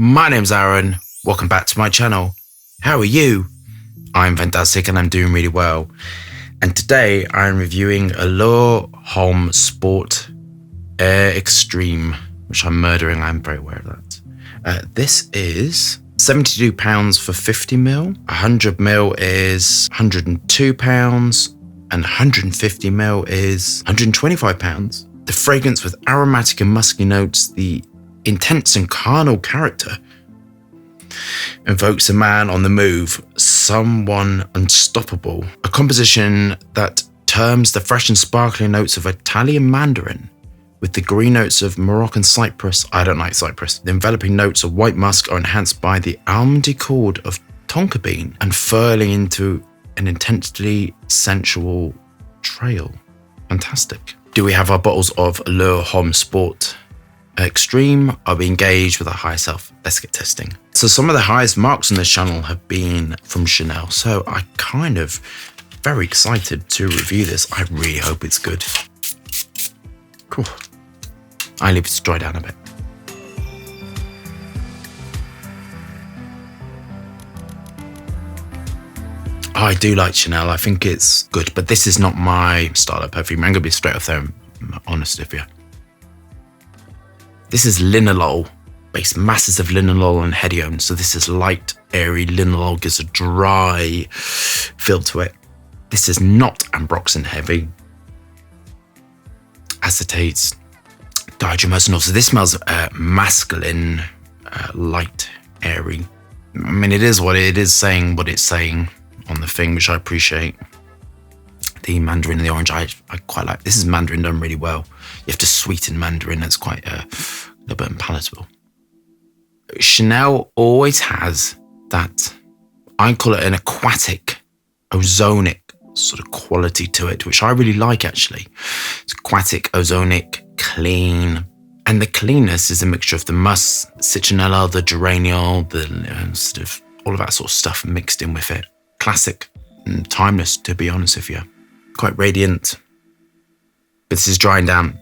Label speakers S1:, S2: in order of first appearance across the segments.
S1: My name's Aaron. Welcome back to my channel. How are you? I'm fantastic and I'm doing really well. And today I'm reviewing Allure Homme Sport Air Extreme, which I'm murdering. I'm very aware of that. This is £72 for 50ml. 100ml is £102, and 150ml is £125. The fragrance with aromatic and musky notes, the intense and carnal character invokes a man on the move, someone unstoppable. A composition that terms the fresh and sparkling notes of Italian mandarin with the green notes of Moroccan cypress. I don't like cypress. The enveloping notes of white musk are enhanced by the almondy chord of tonka bean, unfurling into an intensely sensual trail. Fantastic. Do we have our bottles of Allure Homme Sport Extreme? Are we engaged with our higher self? Let's get testing. So some of the highest marks on this channel have been from Chanel. So I kind of very excited to review this. I really hope it's good. Cool. I leave it to dry down a bit. I do like Chanel. I think it's good, but this is not my style of perfume. I'm gonna be straight up there and honest with you. This is linalool based, masses of linalool and hedione. So this is light, airy. Linalool gives a dry feel to it. This is not ambroxan heavy. Acetates, diagemercinol. So this smells masculine, light, airy. I mean, it is what it is saying, what it's saying on the thing, which I appreciate. The mandarin and the orange, I quite like. This is mandarin done really well. You have to sweeten mandarin. That's quite a little bit unpalatable. Chanel always has that, I call it an aquatic, ozonic sort of quality to it, which I really like actually. It's aquatic, ozonic, clean. And the cleanness is a mixture of the musk, citronella, the geraniol, the sort of all of that sort of stuff mixed in with it. Classic and timeless, to be honest with you. Quite radiant. But this is drying down.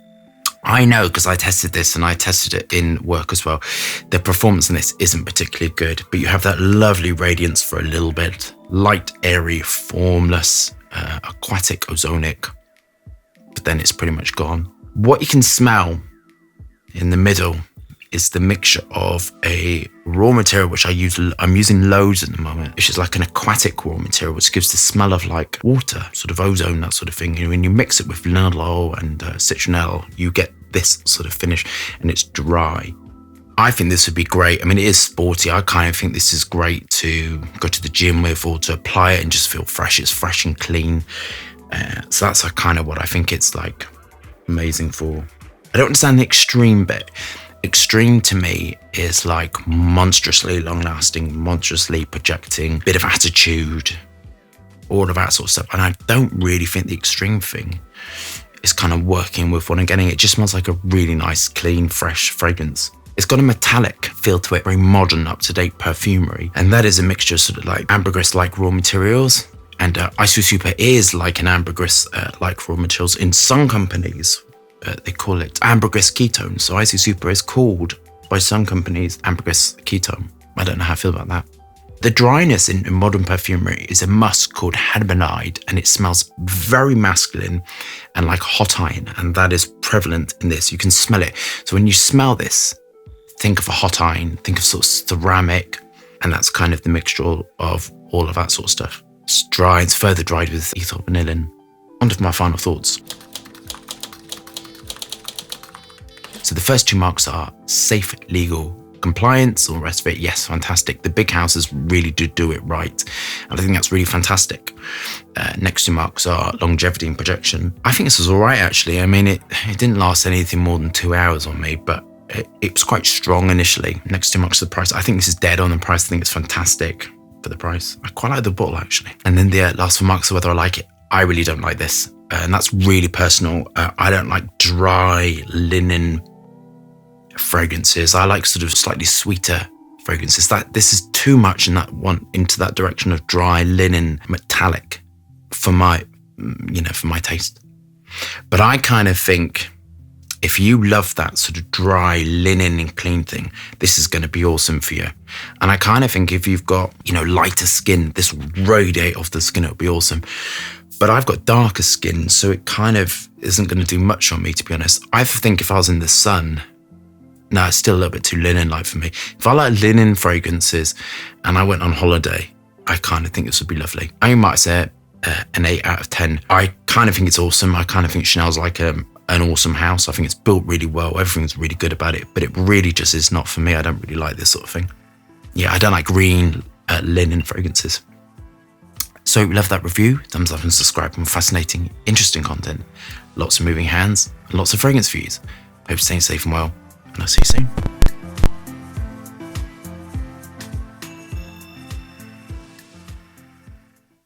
S1: I know because I tested this and I tested it in work as well. The performance in this isn't particularly good, but you have that lovely radiance for a little bit. Light, airy, formless, aquatic, ozonic. But then it's pretty much gone. What you can smell in the middle is the mixture of a raw material, which I'm using loads at the moment, which is like an aquatic raw material, which gives the smell of like water, sort of ozone, that sort of thing. When you mix it with linalool and citronella, you get this sort of finish, and it's dry. I think this would be great. I mean, it is sporty. I kind of think this is great to go to the gym with or to apply it and just feel fresh. It's fresh and clean. So that's kind of what I think it's like amazing for. I don't understand the extreme bit. Extreme to me is like monstrously long-lasting, monstrously projecting, bit of attitude, all of that sort of stuff. And I don't really think the extreme thing is kind of working with what I'm getting. It just smells like a really nice, clean, fresh fragrance. It's got a metallic feel to it, very modern, up-to-date perfumery. And that is a mixture of sort of like ambergris-like raw materials. And Isu Super is like an ambergris-like raw materials. In some companies, they call it ambergris ketone. So Icy Super is called by some companies ambergris ketone. I don't know how I feel about that. The dryness in modern perfumery is a musk called hibernide, and it smells very masculine and like hot iron, and that is prevalent in this. You can smell it. So when you smell this, think of a hot iron, think of sort of ceramic, and that's kind of the mixture of all of that sort of stuff. It's dry, it's further dried with ethyl vanillin. On to my final thoughts. So the first two marks are safe, legal, compliance, all the rest of it. Yes, fantastic. The big houses really do it right. And I think that's really fantastic. Next two marks are longevity and projection. I think this was all right, actually. I mean, it didn't last anything more than 2 hours on me, but it was quite strong initially. Next two marks are the price. I think this is dead on the price. I think it's fantastic for the price. I quite like the bottle, actually. And then the last four marks are whether I like it. I really don't like this. And that's really personal. I don't like dry linen fragrances. I like sort of slightly sweeter fragrances. This is too much in that one, into that direction of dry linen metallic for my taste. But I kind of think If you love that sort of dry linen and clean thing, this is going to be awesome for you. And I kind of think if you've got, lighter skin, this will radiate off the skin, it'll be awesome. But I've got darker skin, so it kind of isn't going to do much on me, to be honest. I think if I was in the sun, no, it's still a little bit too linen-like for me. If I like linen fragrances and I went on holiday, I kind of think this would be lovely. I might say an 8 out of 10. I kind of think it's awesome. I kind of think Chanel's like an awesome house. I think it's built really well. Everything's really good about it, but it really just is not for me. I don't really like this sort of thing. Yeah, I don't like green linen fragrances. So love that review. Thumbs up and subscribe for fascinating, interesting content. Lots of moving hands and lots of fragrance views. Hope you're staying safe and well, and I'll see you soon.